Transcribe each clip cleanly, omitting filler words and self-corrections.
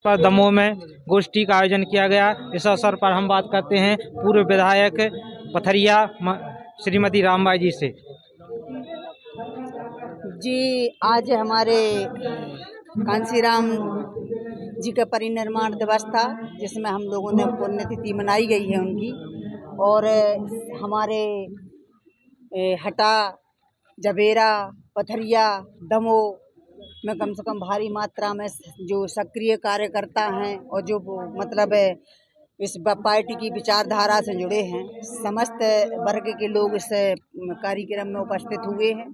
पर दमोह में गोष्ठी का आयोजन किया गया। इस अवसर पर हम बात करते हैं पूर्व विधायक पथरिया श्रीमती रामबाई जी से। जी, आज हमारे कांसीराम जी का परिनिर्वाण दिवस था, जिसमें हम लोगों ने पुण्यतिथि मनाई गई है उनकी। और हमारे हटा, जबेरा, पथरिया, दमोह में कम से कम भारी मात्रा में जो सक्रिय कार्यकर्ता हैं और जो मतलब इस पार्टी की विचारधारा से जुड़े हैं, समस्त वर्ग के लोग इस कार्यक्रम में उपस्थित हुए हैं।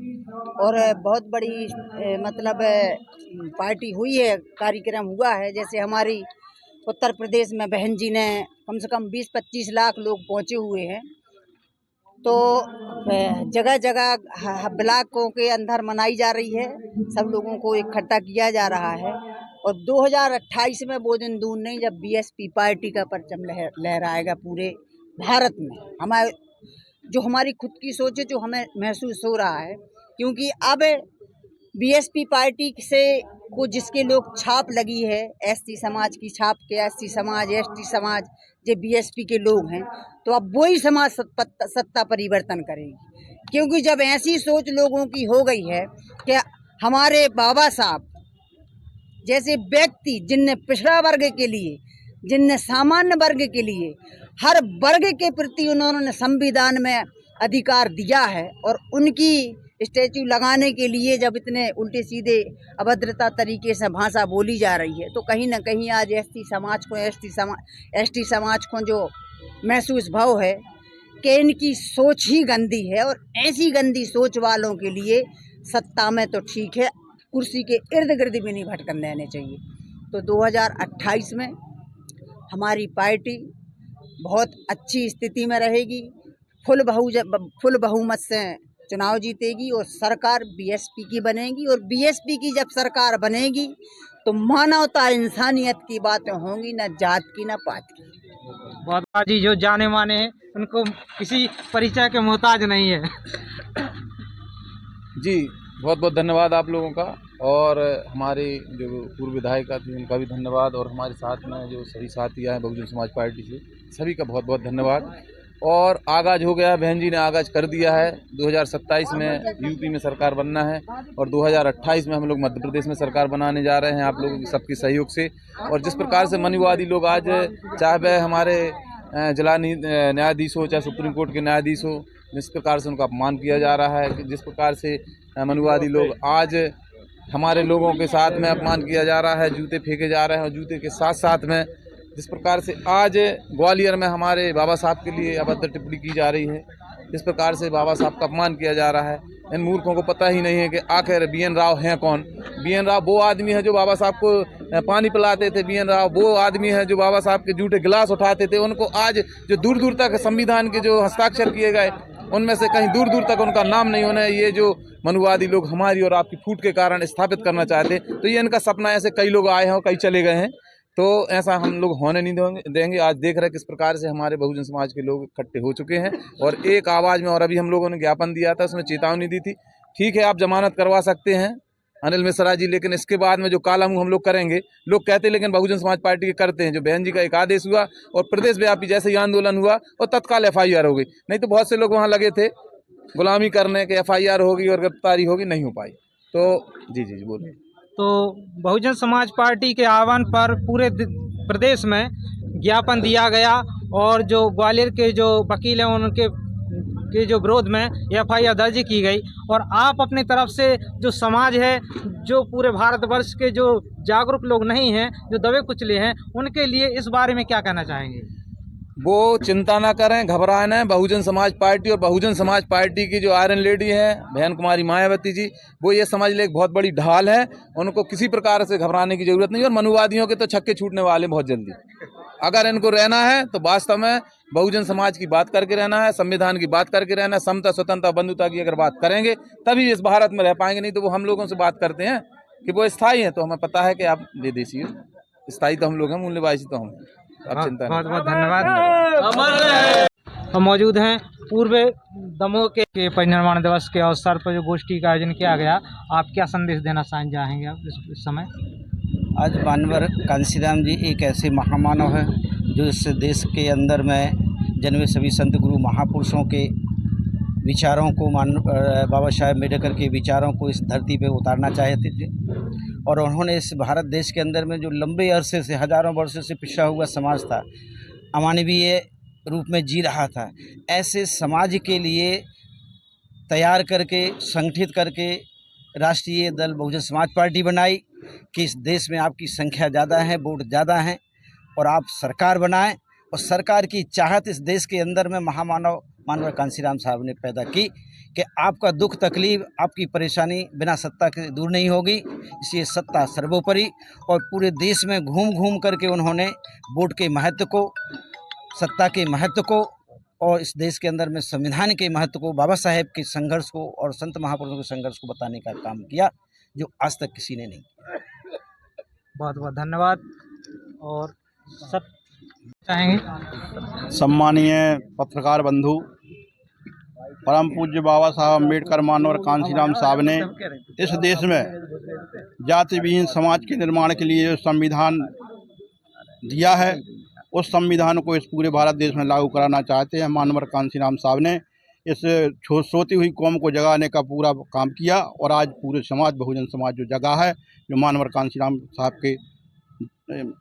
और बहुत बड़ी मतलब पार्टी हुई है, कार्यक्रम हुआ है। जैसे हमारी उत्तर प्रदेश में बहन जी ने कम से कम 20-25 लाख लोग पहुँचे हुए हैं। तो जगह जगह ब्लॉकों के अंदर मनाई जा रही है, सब लोगों को इकट्ठा किया जा रहा है। और 2028 में वो दिन दूर नहीं जब बीएसपी पार्टी का परचम लहराएगा पूरे भारत में। हमारी खुद की सोच है, जो हमें महसूस हो रहा है, क्योंकि अब बीएसपी पार्टी से को जिसके लोग छाप लगी है, एसटी समाज की छाप के, एसटी समाज, एसटी समाज, जो बीएसपी के लोग हैं, तो अब वही समाज सत्ता परिवर्तन करेगी। क्योंकि जब ऐसी सोच लोगों की हो गई है कि हमारे बाबा साहब जैसे व्यक्ति, जिनने पिछड़ा वर्ग के लिए, जिनने सामान्य वर्ग के लिए, हर वर्ग के प्रति उन्होंने संविधान में अधिकार दिया है, और उनकी स्टैचू लगाने के लिए जब इतने उल्टे सीधे अभद्रता तरीके से भाषा बोली जा रही है, तो कहीं ना कहीं आज एसटी समाज को जो महसूस भाव है कि इनकी सोच ही गंदी है, और ऐसी गंदी सोच वालों के लिए सत्ता में तो ठीक है, कुर्सी के इर्द गिर्द भी नहीं भटकन देने चाहिए। तो 2028 में हमारी पार्टी बहुत अच्छी स्थिति में रहेगी, फुल बहुमत से चुनाव जीतेगी, और सरकार बीएसपी की बनेगी। और बीएसपी की जब सरकार बनेगी तो मानवता, इंसानियत की बातें होंगी, न जात की न पात की। बहुत जी जो जाने माने हैं, उनको किसी परिचय के मोहताज नहीं है। जी, बहुत बहुत धन्यवाद आप लोगों का, और हमारे जो पूर्व विधायिका थी उनका भी धन्यवाद, और हमारे साथ में जो सभी साथी आए बहुजन समाज पार्टी से, सभी का बहुत बहुत धन्यवाद। और आगाज हो गया, बहन जी ने आगाज कर दिया है। 2027 में यूपी में सरकार बनना है, और 2028 में हम लोग मध्य प्रदेश में सरकार बनाने जा रहे हैं, आप लोगों की सबके सहयोग से। और जिस प्रकार से मनुवादी लोग आज, चाहे वह हमारे जिला न्यायाधीश हो, चाहे सुप्रीम कोर्ट के न्यायाधीश हो, जिस प्रकार से उनका अपमान किया जा रहा है, जिस प्रकार से मनुवादी लोग आज हमारे लोगों के साथ में अपमान किया जा रहा है, जूते फेंके जा रहे हैं, और जूते के साथ साथ में जिस प्रकार से आज ग्वालियर में हमारे बाबा साहब के लिए अभद्र टिप्पणी की जा रही है, जिस प्रकार से बाबा साहब का अपमान किया जा रहा है। इन मूर्खों को पता ही नहीं है कि आखिर बीएन राव हैं कौन। बीएन राव वो आदमी है जो बाबा साहब को पानी पिलाते थे। बीएन राव वो आदमी है जो बाबा साहब के जूठे गिलास उठाते थे। उनको आज जो दूर दूर तक संविधान के जो हस्ताक्षर किए गए, उनमें से कहीं दूर दूर तक उनका नाम नहीं होना है। ये जो मनुवादी लोग हमारी और आपकी फूट के कारण स्थापित करना चाहते, तो ये इनका सपना। ऐसे कई लोग आए हैं और कई चले गए हैं, तो ऐसा हम लोग होने नहीं देंगे। आज देख रहे हैं किस प्रकार से हमारे बहुजन समाज के लोग इकट्ठे हो चुके हैं, और एक आवाज़ में। और अभी हम लोगों ने ज्ञापन दिया था, उसमें चेतावनी दी थी, ठीक है आप जमानत करवा सकते हैं अनिल मिश्रा जी, लेकिन इसके बाद में जो काला मुंह हम लोग करेंगे। लोग कहते लेकिन बहुजन समाज पार्टी के करते हैं। जो बहन जी का एक आदेश हुआ और प्रदेश व्यापी जैसे ही आंदोलन हुआ और तत्काल FIR हो गई, नहीं तो बहुत से लोग वहाँ लगे थे गुलामी करने के, FIR होगी और गिरफ्तारी होगी, नहीं हो पाई। तो जी जी बोलिए। तो बहुजन समाज पार्टी के आह्वान पर पूरे प्रदेश में ज्ञापन दिया गया, और जो ग्वालियर के जो वकील हैं उनके के जो विरोध में FIR दर्ज की गई। और आप अपनी तरफ से जो समाज है, जो पूरे भारतवर्ष के जो जागरूक लोग नहीं हैं, जो दबे कुचले हैं, उनके लिए इस बारे में क्या कहना चाहेंगे? वो चिंता ना करें, घबराएं ना। बहुजन समाज पार्टी और बहुजन समाज पार्टी की जो आयरन लेडी है बहन कुमारी मायावती जी, वो ये समझ ले एक बहुत बड़ी ढाल है। उनको किसी प्रकार से घबराने की जरूरत नहीं। और मनुवादियों के तो छक्के छूटने वाले बहुत जल्दी। अगर इनको रहना है तो वास्तव में बहुजन समाज की बात करके रहना है, संविधान की बात करके रहना है, समता, स्वतंत्रता, बंधुता की अगर बात करेंगे तभी इस भारत में रह पाएंगे। नहीं तो वो हम लोगों से बात करते हैं कि वो स्थायी है, तो हमें पता है कि आप विदेशी हो। स्थायी तो हम लोग हैं, मूल्यवासी तो हम। आप चिंता बहुत बहुत धन्यवाद। हम मौजूद हैं पूर्व दमोह के परिनिर्वाण दिवस के अवसर पर जो गोष्ठी का आयोजन किया गया। आप क्या संदेश देना चाहेंगे आप इस समय? आज मानवर कांसीराम जी एक ऐसे महामानव हैं जो इस देश के अंदर में जन्मे सभी संत गुरु महापुरुषों के विचारों को बाबा साहेब अम्बेडकर के विचारों को इस धरती पे उतारना चाहते थे और उन्होंने इस भारत देश के अंदर में जो लंबे अरसे से हजारों वर्षों से पिछड़ा हुआ समाज था, अमानवीय रूप में जी रहा था, ऐसे समाज के लिए तैयार करके संगठित करके राष्ट्रीय दल बहुजन समाज पार्टी बनाई कि इस देश में आपकी संख्या ज़्यादा है, वोट ज़्यादा हैं और आप सरकार बनाएं। और सरकार की चाहत इस देश के अंदर में महामानव मानवर कांसीराम साहब ने पैदा की कि आपका दुख तकलीफ आपकी परेशानी बिना सत्ता के दूर नहीं होगी, इसलिए सत्ता सर्वोपरि। और पूरे देश में घूम घूम करके उन्होंने वोट के महत्व को, सत्ता के महत्व को और इस देश के अंदर में संविधान के महत्व को, बाबा साहेब के संघर्ष को और संत महापुरुषों के संघर्ष को बताने का काम किया, जो आज तक किसी ने नहीं किया। बहुत बहुत धन्यवाद। और सब चाहेंगे सम्मानीय पत्रकार बंधु, परम पूज्य बाबा साहब अम्बेडकर मानवर कांसीराम साहब ने इस देश में जाति विहीन समाज के निर्माण के लिए जो संविधान दिया है, उस संविधान को इस पूरे भारत देश में लागू कराना चाहते हैं। मानवर कांसीराम साहब ने इस सोती हुई कौम को जगाने का पूरा काम किया और आज पूरे समाज, बहुजन समाज जो जगा है, जो मानवर कांसीराम साहब के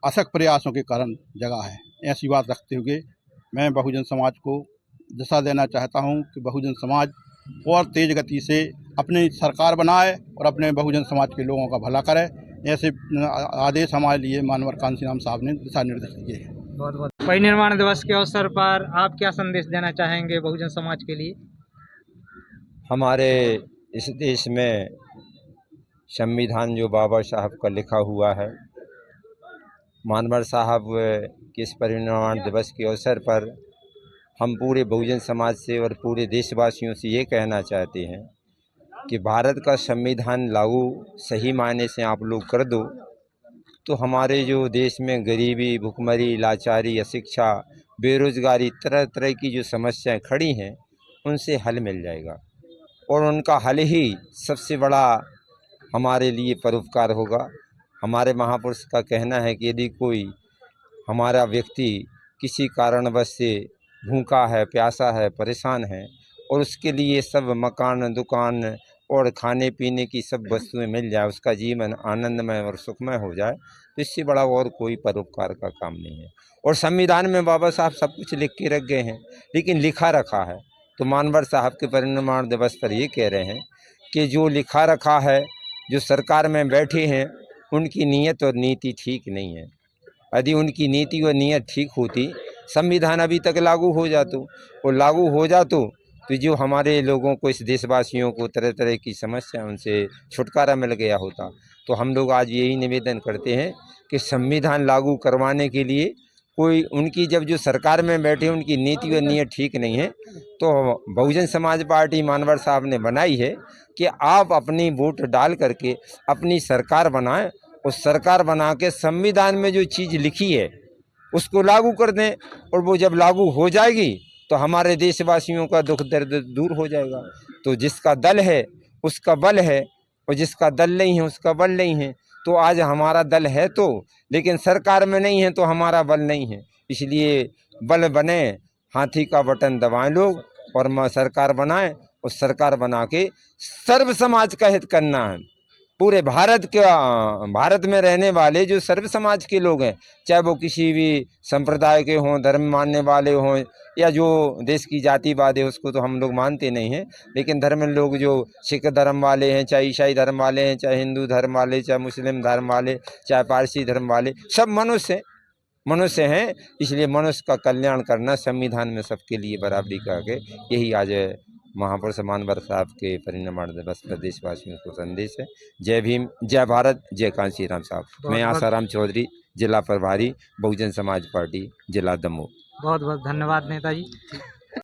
अथक प्रयासों के कारण जगा है। ऐसी बात रखते हुए मैं बहुजन समाज को दिशा देना चाहता हूं कि बहुजन समाज और तेज गति से अपनी सरकार बनाए और अपने बहुजन समाज के लोगों का भला करे। ऐसे आदेश हमारे लिए मानवर कांसीराम साहब ने दिशा निर्देश दिए हैं। बहुत बहुत। परिनिर्वाण दिवस के अवसर पर आप क्या संदेश देना चाहेंगे बहुजन समाज के लिए? हमारे इस देश में संविधान जो बाबा साहब का लिखा हुआ है, मानवर साहब के इस परिनिर्वाण दिवस के अवसर पर हम पूरे बहुजन समाज से और पूरे देशवासियों से ये कहना चाहते हैं कि भारत का संविधान लागू सही मायने से आप लोग कर दो तो हमारे जो देश में गरीबी, भुखमरी, लाचारी, अशिक्षा, बेरोजगारी, तरह तरह की जो समस्याएं खड़ी हैं, उनसे हल मिल जाएगा और उनका हल ही सबसे बड़ा हमारे लिए परोपकार होगा। हमारे महापुरुष का कहना है कि यदि कोई हमारा व्यक्ति किसी कारणवश से भूखा है, प्यासा है, परेशान है और उसके लिए सब मकान, दुकान और खाने पीने की सब वस्तुएं मिल जाए, उसका जीवन आनंदमय और सुखमय हो जाए, तो इससे बड़ा और कोई परोपकार का काम नहीं है। और संविधान में बाबा साहब सब कुछ लिख के रख गए हैं, लेकिन लिखा रखा है तो मानवर साहब के परिनिर्वाण दिवस पर ये कह रहे हैं कि जो लिखा रखा है, जो सरकार में बैठे हैं, उनकी नीयत और नीति ठीक नहीं है। यदि उनकी नीति और नीयत ठीक होती, संविधान अभी तक लागू हो जातो और लागू हो जातो तो जो हमारे लोगों को, इस देशवासियों को तरह तरह की समस्या, उनसे छुटकारा मिल गया होता। तो हम लोग आज यही निवेदन करते हैं कि संविधान लागू करवाने के लिए कोई उनकी, जब जो सरकार में बैठे उनकी नीति और नीयत ठीक नहीं है, तो बहुजन समाज पार्टी मानवर साहब ने बनाई है कि आप अपनी वोट डाल करके अपनी सरकार बनाएं और सरकार बना के संविधान में जो चीज़ लिखी है उसको लागू कर दें और वो जब लागू हो जाएगी तो हमारे देशवासियों का दुख दर्द दूर हो जाएगा। तो जिसका दल है उसका बल है और जिसका दल नहीं है उसका बल नहीं है। तो आज हमारा दल है तो, लेकिन सरकार में नहीं है तो हमारा बल नहीं है। इसलिए बल बने, हाथी का बटन दबाएं लोग और सरकार बनाएं और सरकार बना के सर्व समाज का हित करना है। पूरे भारत में रहने वाले जो सर्व समाज के लोग हैं, चाहे वो किसी भी संप्रदाय के हों, धर्म मानने वाले हों या जो देश की जातिवाद है उसको तो हम लोग मानते नहीं हैं, लेकिन धर्म लोग जो सिख धर्म वाले हैं, चाहे ईसाई धर्म वाले हैं, चाहे हिंदू धर्म वाले, चाहे मुस्लिम धर्म वाले, चाहे पारसी धर्म वाले, सब मनुष्य हैं। इसलिए मनुष्य का कल्याण करना, संविधान में सबके लिए बराबरी का के, यही आज महापुरुष मानवर साहब के परिनिर्वाण दिवस पर देशवासियों को संदेश है। जय भीम, जय भारत, जय कांसीराम साहब। मैं आसाराम चौधरी, जिला प्रभारी, बहुजन समाज पार्टी, जिला दमोह। बहुत बहुत धन्यवाद नेताजी।